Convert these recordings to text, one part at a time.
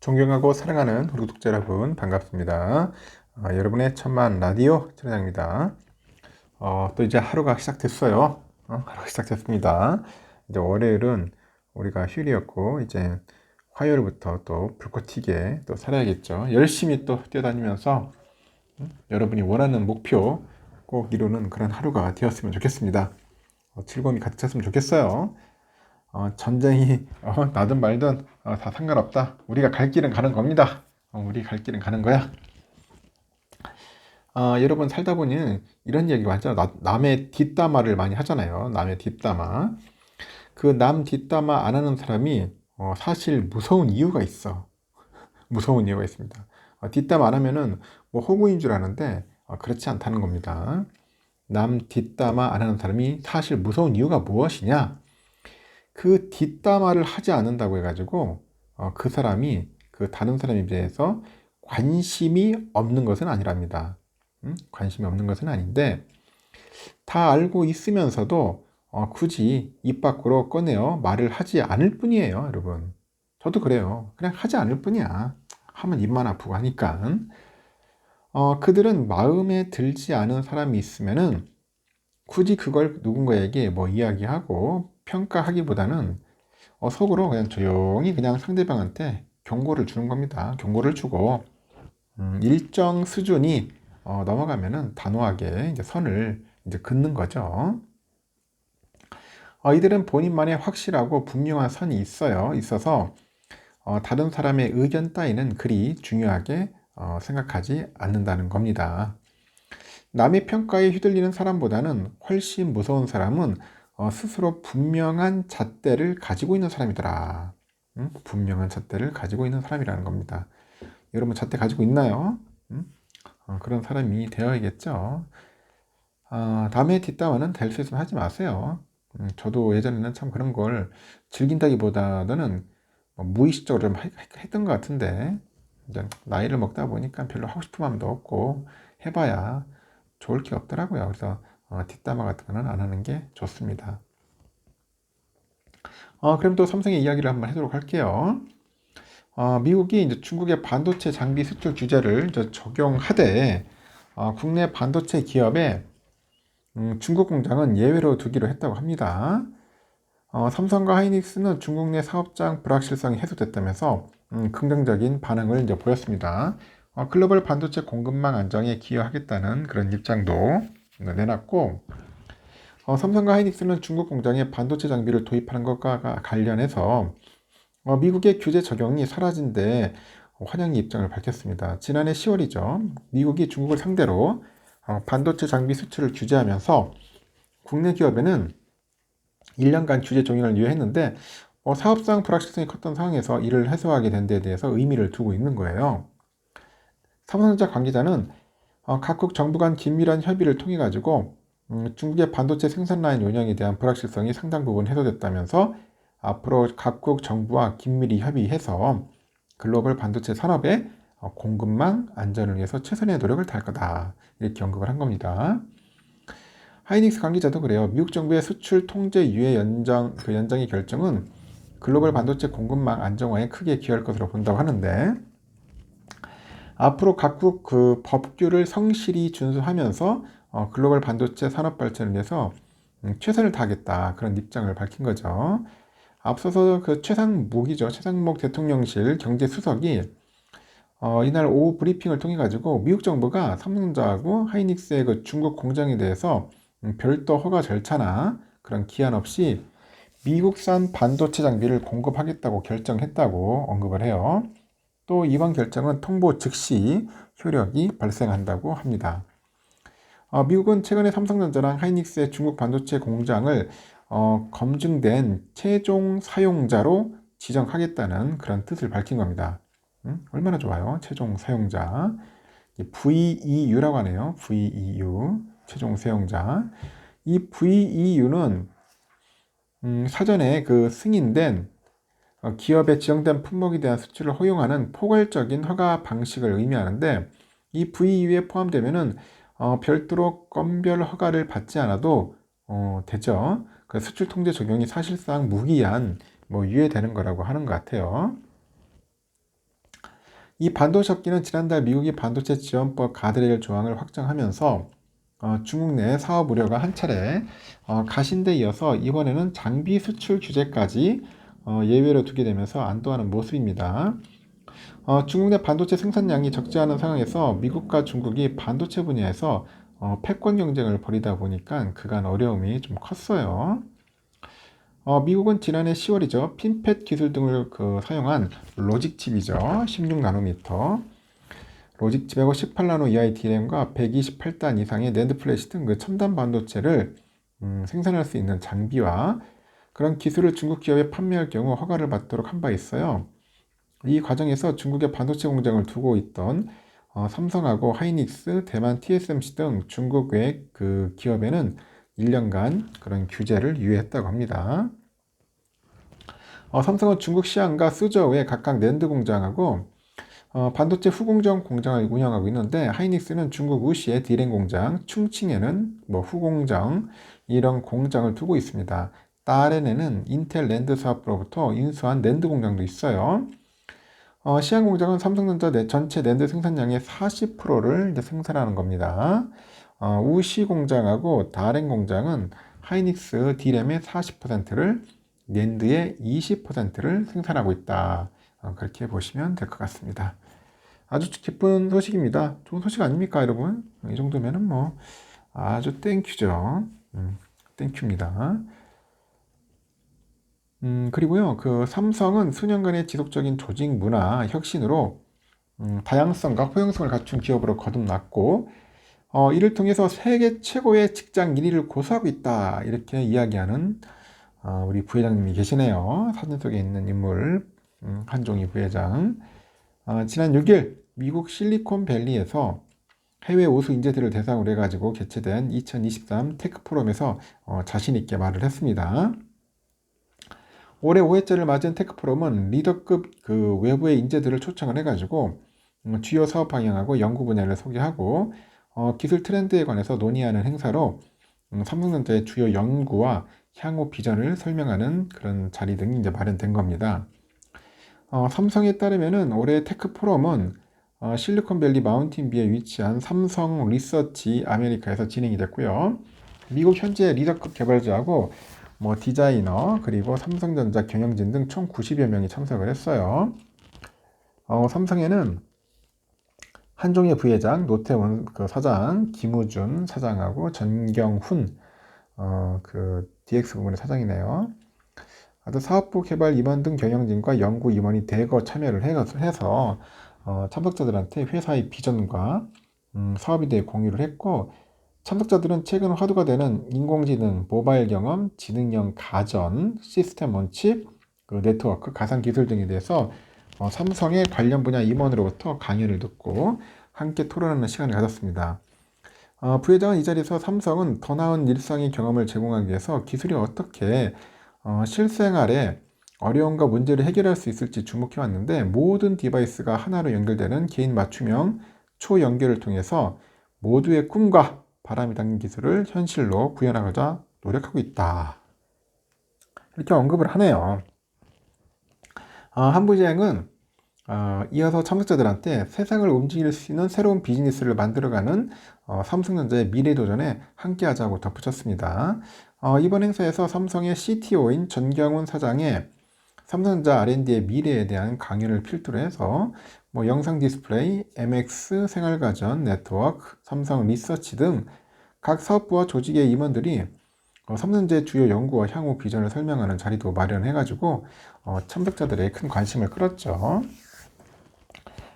존경하고 사랑하는 우리 구독자 여러분 반갑습니다. 여러분의 천만 라디오 천장입니다. 또 이제 하루가 시작됐어요. 하루가 시작됐습니다. 이제 월요일은 우리가 휴일이었고 이제 화요일부터 또 불꽃 튀게 또 살아야겠죠. 열심히 또 뛰어다니면서 여러분이 원하는 목표 꼭 이루는 그런 하루가 되었으면 좋겠습니다. 즐거움이 가득 찼으면 좋겠어요. 전쟁이 나든 말든 다 상관없다. 우리가 갈 길은 가는 겁니다. 우리 갈 길은 가는 거야. 여러분 살다 보니 이런 얘기 많잖아요. 남의 뒷담화를 많이 하잖아요. 남의 뒷담화. 그 남 뒷담화 안 하는 사람이 사실 무서운 이유가 있어. 무서운 이유가 있습니다. 뒷담화 안 하면은 뭐 호구인 줄 아는데 그렇지 않다는 겁니다. 남 뒷담화 안 하는 사람이 사실 무서운 이유가 무엇이냐? 그 뒷담화를 하지 않는다고 해가지고 그 사람이 그 다른 사람에 대해서 관심이 없는 것은 아니랍니다. 관심이 없는 것은 아닌데 다 알고 있으면서도 굳이 입 밖으로 꺼내어 말을 하지 않을 뿐이에요, 여러분. 저도 그래요. 그냥 하지 않을 뿐이야. 하면 입만 아프고 하니까. 그들은 마음에 들지 않은 사람이 있으면은 굳이 그걸 누군가에게 뭐 이야기하고 평가하기보다는 속으로 그냥 조용히 그냥 상대방한테 경고를 주는 겁니다. 경고를 주고 일정 수준이 넘어가면은 단호하게 이제 선을 이제 긋는 거죠. 이들은 본인만의 확실하고 분명한 선이 있어서 다른 사람의 의견 따위는 그리 중요하게 생각하지 않는다는 겁니다. 남의 평가에 휘둘리는 사람보다는 훨씬 무서운 사람은 스스로 분명한 잣대를 가지고 있는 사람이더라. 분명한 잣대를 가지고 있는 사람이라는 겁니다. 여러분 잣대 가지고 있나요? 그런 사람이 되어야겠죠. 남의 뒷담화는 될 수 있으면 하지 마세요. 저도 예전에는 참 그런 걸 즐긴다기보다는 무의식적으로 좀 했던 것 같은데 이제 나이를 먹다 보니까 별로 하고 싶은 마음도 없고 해봐야 좋을 게 없더라고요. 그래서 뒷담화 같은 거는 안 하는 게 좋습니다. 그럼 또 삼성의 이야기를 한번 하도록 할게요. 미국이 이제 중국의 반도체 장비 수출 규제를 적용하되 국내 반도체 기업에 중국 공장은 예외로 두기로 했다고 합니다. 삼성과 하이닉스는 중국 내 사업장 불확실성이 해소됐다면서 긍정적인 반응을 이제 보였습니다. 글로벌 반도체 공급망 안정에 기여하겠다는 그런 입장도 내놨고, 삼성과 하이닉스는 중국 공장에 반도체 장비를 도입하는 것과 관련해서 미국의 규제 적용이 사라진 데 환영의 입장을 밝혔습니다. 지난해 10월이죠. 미국이 중국을 상대로 반도체 장비 수출을 규제하면서 국내 기업에는 1년간 규제 종용을 유예했는데 사업상 불확실성이 컸던 상황에서 이를 해소하게 된 데 대해서 의미를 두고 있는 거예요. 삼성전자 관계자는 각국 정부 간 긴밀한 협의를 통해 가지고 중국의 반도체 생산 라인 운영에 대한 불확실성이 상당 부분 해소됐다면서 앞으로 각국 정부와 긴밀히 협의해서 글로벌 반도체 산업의 공급망 안전을 위해서 최선의 노력을 다할 거다. 이렇게 언급을 한 겁니다. 하이닉스 관계자도 그래요. 미국 정부의 수출 통제 유예 연장의 결정은 글로벌 반도체 공급망 안정화에 크게 기여할 것으로 본다고 하는데 앞으로 각국 그 법규를 성실히 준수하면서 글로벌 반도체 산업 발전을 위해서 최선을 다하겠다 그런 입장을 밝힌 거죠. 앞서서 그 최상목 대통령실 경제수석이 이날 오후 브리핑을 통해 가지고 미국 정부가 삼성전자하고 하이닉스의 그 중국 공장에 대해서 별도 허가 절차나 그런 기한 없이 미국산 반도체 장비를 공급하겠다고 결정했다고 언급을 해요. 또 이번 결정은 통보 즉시 효력이 발생한다고 합니다. 미국은 최근에 삼성전자랑 하이닉스의 중국 반도체 공장을 검증된 최종 사용자로 지정하겠다는 그런 뜻을 밝힌 겁니다. 얼마나 좋아요. 최종 사용자. VEU라고 하네요. VEU. 최종 사용자. 이 VEU는 사전에 그 승인된 기업의 지정된 품목에 대한 수출을 허용하는 포괄적인 허가 방식을 의미하는데 이 VEU에 포함되면은 별도로 건별 허가를 받지 않아도 되죠. 그 수출 통제 적용이 사실상 무기한 유예되는 거라고 하는 것 같아요. 이 반도체 업계는 지난달 미국이 반도체 지원법 가드레일 조항을 확정하면서 중국 내 사업 우려가 한 차례 가신 데 이어서 이번에는 장비 수출 규제까지 예외로 두게 되면서 안도하는 모습입니다. 중국 내 반도체 생산량이 적지 않은 상황에서 미국과 중국이 반도체 분야에서 패권 경쟁을 벌이다 보니까 그간 어려움이 좀 컸어요. 미국은 지난해 10월이죠. 핀팻 기술 등을 사용한 로직 칩이죠. 16나노미터. 로직 칩하고 18나노 이하의 D램과 128단 이상의 낸드 플래시 등 첨단 반도체를 생산할 수 있는 장비와 그런 기술을 중국 기업에 판매할 경우 허가를 받도록 한 바 있어요. 이 과정에서 중국의 반도체 공장을 두고 있던 삼성하고 하이닉스, 대만 TSMC 등 중국 외 기업에는 1년간 그런 규제를 유예했다고 합니다. 삼성은 중국 시안과 수저우에 각각 낸드 공장하고 반도체 후공정 공장을 운영하고 있는데 하이닉스는 중국 우시에 D램 공장, 충칭에는 후공정 이런 공장을 두고 있습니다. 다롄에는 인텔 낸드 사업으로부터 인수한 낸드 공장도 있어요. 시안 공장은 삼성전자 전체 낸드 생산량의 40%를 생산하는 겁니다. 우시 공장하고 다롄 공장은 하이닉스 D램의 40%를 낸드의 20%를 생산하고 있다. 그렇게 보시면 될 것 같습니다. 아주 기쁜 소식입니다. 좋은 소식 아닙니까, 여러분? 이 정도면은 아주 땡큐죠. 땡큐입니다. 그리고요, 삼성은 수년간의 지속적인 조직 문화 혁신으로 다양성과 호영성을 갖춘 기업으로 거듭났고, 이를 통해서 세계 최고의 직장 1위를 고수하고 있다. 이렇게 이야기하는 우리 부회장님이 계시네요. 사진 속에 있는 인물, 한종희 부회장. 지난 6일 미국 실리콘밸리에서 해외 우수 인재들을 대상으로 해가지고 개최된 2023 테크 포럼에서 자신 있게 말을 했습니다. 올해 5회째를 맞은 테크 포럼은 리더급 외부의 인재들을 초청을 해가지고 주요 사업 방향하고 연구 분야를 소개하고 기술 트렌드에 관해서 논의하는 행사로 삼성전자의 주요 연구와 향후 비전을 설명하는 그런 자리 등이 이제 마련된 겁니다. 삼성에 따르면은 올해 테크 포럼은 실리콘밸리 마운틴뷰에 위치한 삼성 리서치 아메리카에서 진행이 됐고요. 미국 현재 리더급 개발자하고 디자이너 그리고 삼성전자 경영진 등 총 90여 명이 참석을 했어요. 삼성에는 한종희 부회장, 노태원 사장, 김우준 사장하고 전경훈 DX 부문의 사장이네요. 아주 사업부 개발 임원 등 경영진과 연구 임원이 대거 참여를 해서 참석자들한테 회사의 비전과 사업에 대해 공유를 했고, 참석자들은 최근 화두가 되는 인공지능, 모바일 경험, 지능형 가전, 시스템 원칙, 네트워크, 가상 기술 등에 대해서 삼성의 관련 분야 임원으로부터 강연을 듣고 함께 토론하는 시간을 가졌습니다. 부회장은 이 자리에서 삼성은 더 나은 일상의 경험을 제공하기 위해서 기술이 어떻게 실생활에 어려움과 문제를 해결할 수 있을지 주목해 왔는데, 모든 디바이스가 하나로 연결되는 개인 맞춤형 초연결을 통해서 모두의 꿈과 바람이 담긴 기술을 현실로 구현하고자 노력하고 있다. 이렇게 언급을 하네요. 한 부장은 이어서 참석자들한테 세상을 움직일 수 있는 새로운 비즈니스를 만들어가는 삼성전자의 미래 도전에 함께하자고 덧붙였습니다. 이번 행사에서 삼성의 CTO인 전경훈 사장의 삼성전자 R&D의 미래에 대한 강연을 필두로 해서 영상 디스플레이, MX 생활가전, 네트워크, 삼성 리서치 등 각 사업부와 조직의 임원들이 삼성전자의 주요 연구와 향후 비전을 설명하는 자리도 마련해가지고 참석자들의 큰 관심을 끌었죠.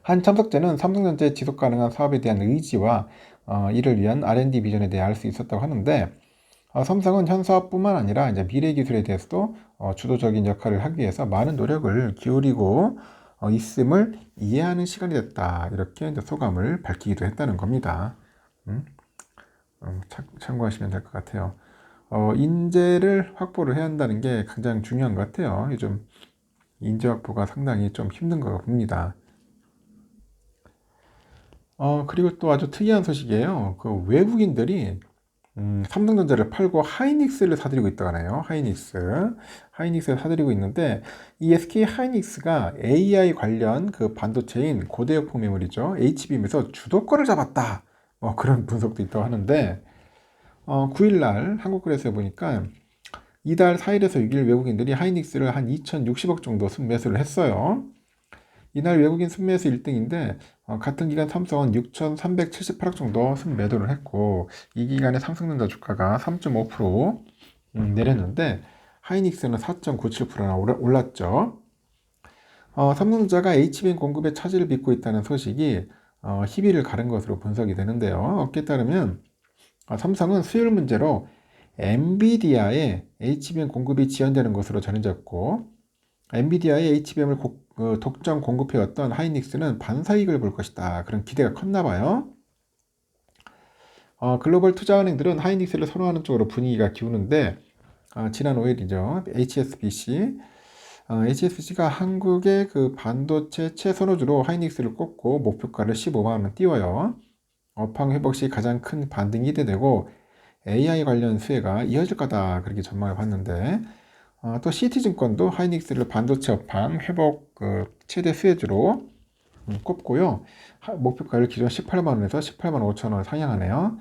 한 참석자는 삼성전자의 지속가능한 사업에 대한 의지와 이를 위한 R&D 비전에 대해 알 수 있었다고 하는데, 삼성은 현 사업뿐만 아니라 이제 미래 기술에 대해서도 주도적인 역할을 하기 위해서 많은 노력을 기울이고 있음을 이해하는 시간이 됐다. 이렇게 이제 소감을 밝히기도 했다는 겁니다. 참고하시면 될 것 같아요. 인재를 확보를 해야 한다는 게 가장 중요한 것 같아요. 요즘 인재 확보가 상당히 좀 힘든 것 봅니다. 그리고 또 아주 특이한 소식이에요. 외국인들이 삼성전자를 팔고 하이닉스를 사들이고 있다고 하네요. 하이닉스를 사들이고 있는데, 이 SK 하이닉스가 AI 관련 그 반도체인 고대역폭 메모리죠. HBM에서 주도권을 잡았다. 그런 분석도 있다고 하는데, 9일날 한국그래서에 보니까 이달 4일에서 6일 외국인들이 하이닉스를 한 2,060억 정도 순매수를 했어요. 이날 외국인 순매수 1등인데 같은 기간 삼성은 6,378억 정도 순매도를 했고, 이 기간에 삼성전자 주가가 3.5% 내렸는데 하이닉스는 4.97%나 올랐죠. 삼성전자가 HBM 공급에 차질을 빚고 있다는 소식이 희비를 가른 것으로 분석이 되는데요. 업계에 따르면 삼성은 수율 문제로 엔비디아의 HBM 공급이 지연되는 것으로 전해졌고, 엔비디아의 HBM을 독점 공급해왔던 하이닉스는 반사이익을 볼 것이다. 그런 기대가 컸나 봐요. 글로벌 투자은행들은 하이닉스를 선호하는 쪽으로 분위기가 기우는데, 지난 5일이죠. HSBC가 한국의 그 반도체 최선호주로 하이닉스를 꼽고 목표가를 15만 원 띄워요. 업황 회복 시 가장 큰 반등이 기대되고 AI 관련 수혜가 이어질 거다, 그렇게 전망을 봤는데, 또 CT증권도 하이닉스를 반도체 업황 회복 최대 수혜주로 꼽고요. 목표가를 기존 18만 원에서 18만 5천 원 상향하네요.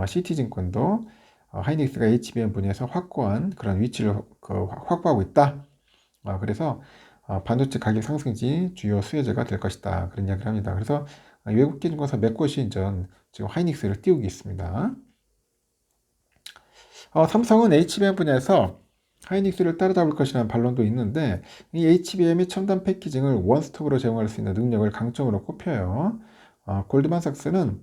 CT증권도 하이닉스가 HBM 분야에서 확고한 그런 위치를 확보하고 있다. 그래서 반도체 가격 상승시 주요 수혜자가 될 것이다, 그런 이야기를 합니다. 그래서 외국계 증권사 몇 곳이 지금 하이닉스를 띄우고 있습니다. 삼성은 HBM 분야에서 하이닉스를 따라잡을 것이라는 반론도 있는데, 이 HBM의 첨단 패키징을 원스톱으로 제공할 수 있는 능력을 강점으로 꼽혀요. 골드만삭스는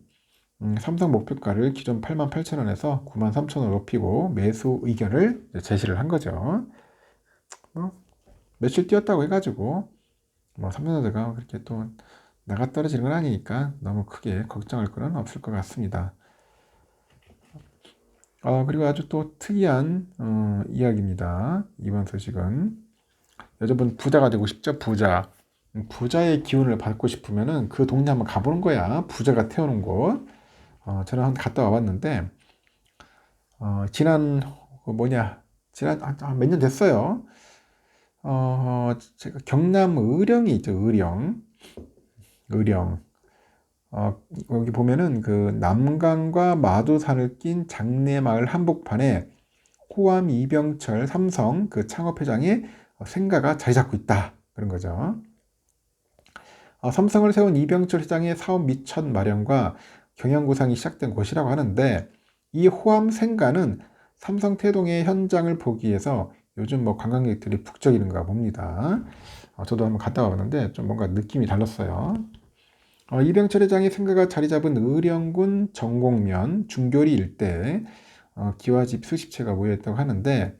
삼성 목표가를 기존 88,000원에서 93,000원 높이고 매수 의견을 제시를 한 거죠. 며칠 뛰었다고 해가지고 삼성전자가 그렇게 또 나가 떨어지는 건 아니니까 너무 크게 걱정할 건 없을 것 같습니다. 그리고 아주 또 특이한 이야기입니다. 이번 소식은, 여러분 부자가 되고 싶죠? 부자의 기운을 받고 싶으면은 그 동네 한번 가보는 거야. 부자가 태우는 곳. 저는 한번 갔다 와봤는데, 지난 몇 년 됐어요. 제가 경남 의령이 있죠. 의령. 여기 보면은 그 남강과 마도산을 낀 장내마을 한복판에 호암 이병철 삼성 그 창업회장의 생가가 자리 잡고 있다, 그런 거죠. 삼성을 세운 이병철 회장의 사업 미천 마련과 경영구상이 시작된 곳이라고 하는데, 이 호암 생가는 삼성 태동의 현장을 보기 위해서 요즘 관광객들이 북적이는가 봅니다. 저도 한번 갔다 와봤는데 좀 뭔가 느낌이 달랐어요. 이병철 회장의 생가가 자리 잡은 의령군 정곡면 중교리 일대 기와집 수십 채가 모여있다고 하는데,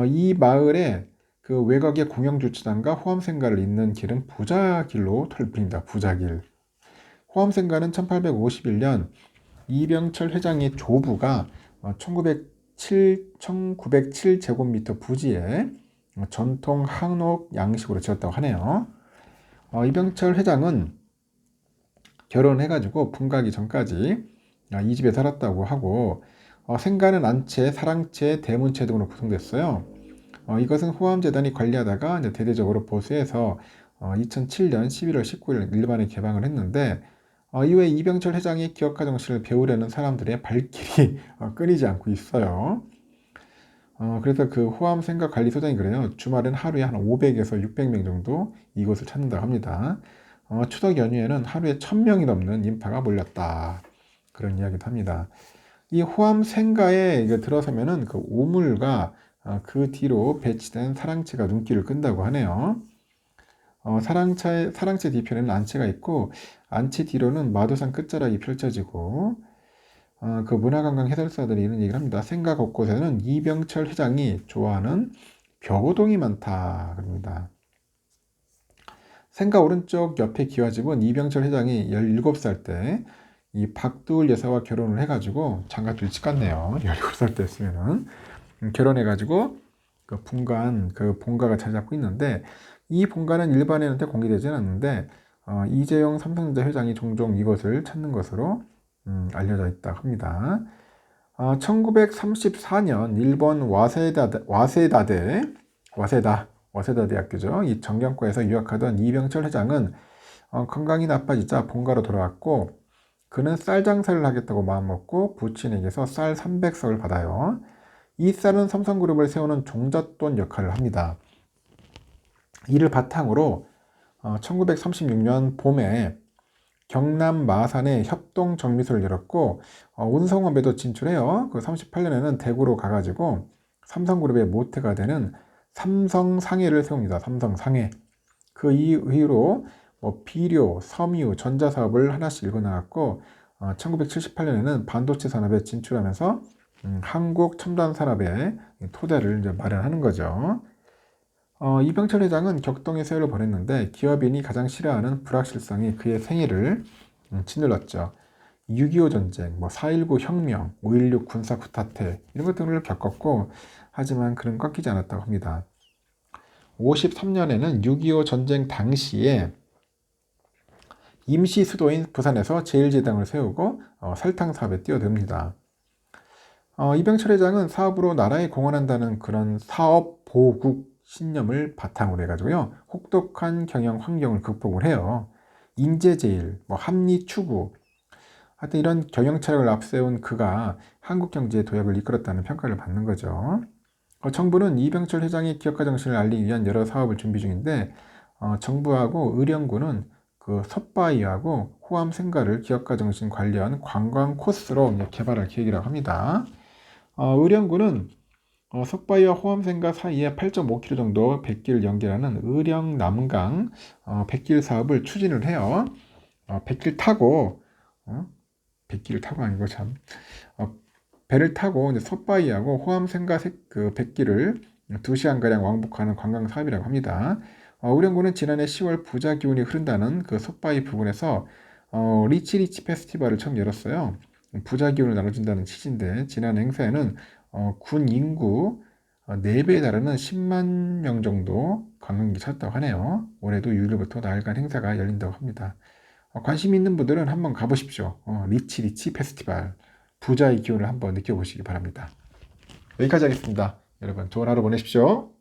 이 마을에 그 외곽의 공영주차장과 호암생가를 잇는 길은 부자길로 불립니다. 부자길. 호암생가는 1851년 이병철 회장의 조부가 1907 제곱미터 부지에 전통 한옥 양식으로 지었다고 하네요. 이병철 회장은 결혼해가지고 분가하기 전까지 이 집에 살았다고 하고, 생가는 안채, 사랑채, 대문채 등으로 구성됐어요. 이것은 호암재단이 관리하다가 이제 대대적으로 보수해서 2007년 11월 19일 일반에 개방을 했는데, 이후에 이병철 회장의 기억과 정신을 배우려는 사람들의 발길이 끊이지 않고 있어요. 그래서 그 호암 생가 관리소장이 그래요. 주말엔 하루에 한 500에서 600명 정도 이곳을 찾는다고 합니다. 추석 연휴에는 하루에 1000명이 넘는 인파가 몰렸다, 그런 이야기도 합니다. 이 호암 생가에 들어서면은 그 우물과 그 뒤로 배치된 사랑채가 눈길을 끈다고 하네요. 사랑채 뒤편에는 안채가 있고, 안채 뒤로는 마도산 끝자락이 펼쳐지고, 그 문화관광 해설사들이 이런 얘기를 합니다. 생가 곳곳에는 이병철 회장이 좋아하는 벽오동이 많다, 그럽니다. 생가 오른쪽 옆에 기와집은 이병철 회장이 17살 때 이 박두을 여사와 결혼을 해가지고, 장가도 일찍 갔네요. 17살 때 했으면은 결혼해가지고 그 본가가 자리 잡고 있는데, 이 본가는 일반인한테 공개되지는 않는데 이재용 삼성전자 회장이 종종 이것을 찾는 것으로 알려져 있다고 합니다. 1934년 일본 와세다 대학교죠. 이 정경과에서 유학하던 이병철 회장은 건강이 나빠지자 본가로 돌아왔고, 그는 쌀 장사를 하겠다고 마음먹고 부친에게서 쌀 300석을 받아요. 이 쌀은 삼성그룹을 세우는 종잣돈 역할을 합니다. 이를 바탕으로 1936년 봄에 경남 마산에 협동정미소를 열었고, 운송업에도 진출해요. 그 38년에는 대구로 가가지고 삼성그룹의 모태가 되는 삼성상해를 세웁니다. 삼성상해. 그 이후로 비료, 섬유, 전자사업을 하나씩 일궈나갔고, 1978년에는 반도체 산업에 진출하면서 한국 첨단 산업의 토대를 이제 마련하는 거죠. 이병철 회장은 격동의 세월을 보냈는데, 기업인이 가장 싫어하는 불확실성이 그의 생애를 짓눌렀죠. 6.25 전쟁, 4.19 혁명, 5.16 군사 쿠데타 이런 것들을 겪었고, 하지만 그는 꺾이지 않았다고 합니다. 53년에는 6.25 전쟁 당시에 임시 수도인 부산에서 제1제당을 세우고 설탕 사업에 뛰어듭니다. 이병철 회장은 사업으로 나라에 공헌한다는 그런 사업 보국 신념을 바탕으로 해가지고요, 혹독한 경영 환경을 극복을 해요. 인재제일, 합리 추구, 하여튼 이런 경영 철학을 앞세운 그가 한국 경제의 도약을 이끌었다는 평가를 받는 거죠. 정부는 이병철 회장의 기업가 정신을 알리기 위한 여러 사업을 준비 중인데, 정부하고 의령군은 그 섭바이하고 호암 생가를 기업가 정신 관련 관광 코스로 개발할 계획이라고 합니다. 의령군은 석바위와 호암생가 사이에 8.5km 정도 백길을 연결하는 의령남강 백길 사업을 추진을 해요. 백길 타고 백길을 타고 아니고 참 배를 타고 이제 석바위하고 호암생가 그 백길을 2시간가량 왕복하는 관광 사업이라고 합니다. 의령군은 지난해 10월 부자 기운이 흐른다는 그 석바위 부근에서 리치 페스티벌을 처음 열었어요. 부자 기운을 나눠준다는 취지인데, 지난 행사에는 군 인구 4배에 달하는 10만 명 정도 관광객이 찾았다고 하네요. 올해도 6일부터 나흘간 행사가 열린다고 합니다. 관심 있는 분들은 한번 가보십시오. 리치 페스티벌, 부자의 기운을 한번 느껴보시기 바랍니다. 여기까지 하겠습니다. 여러분 좋은 하루 보내십시오.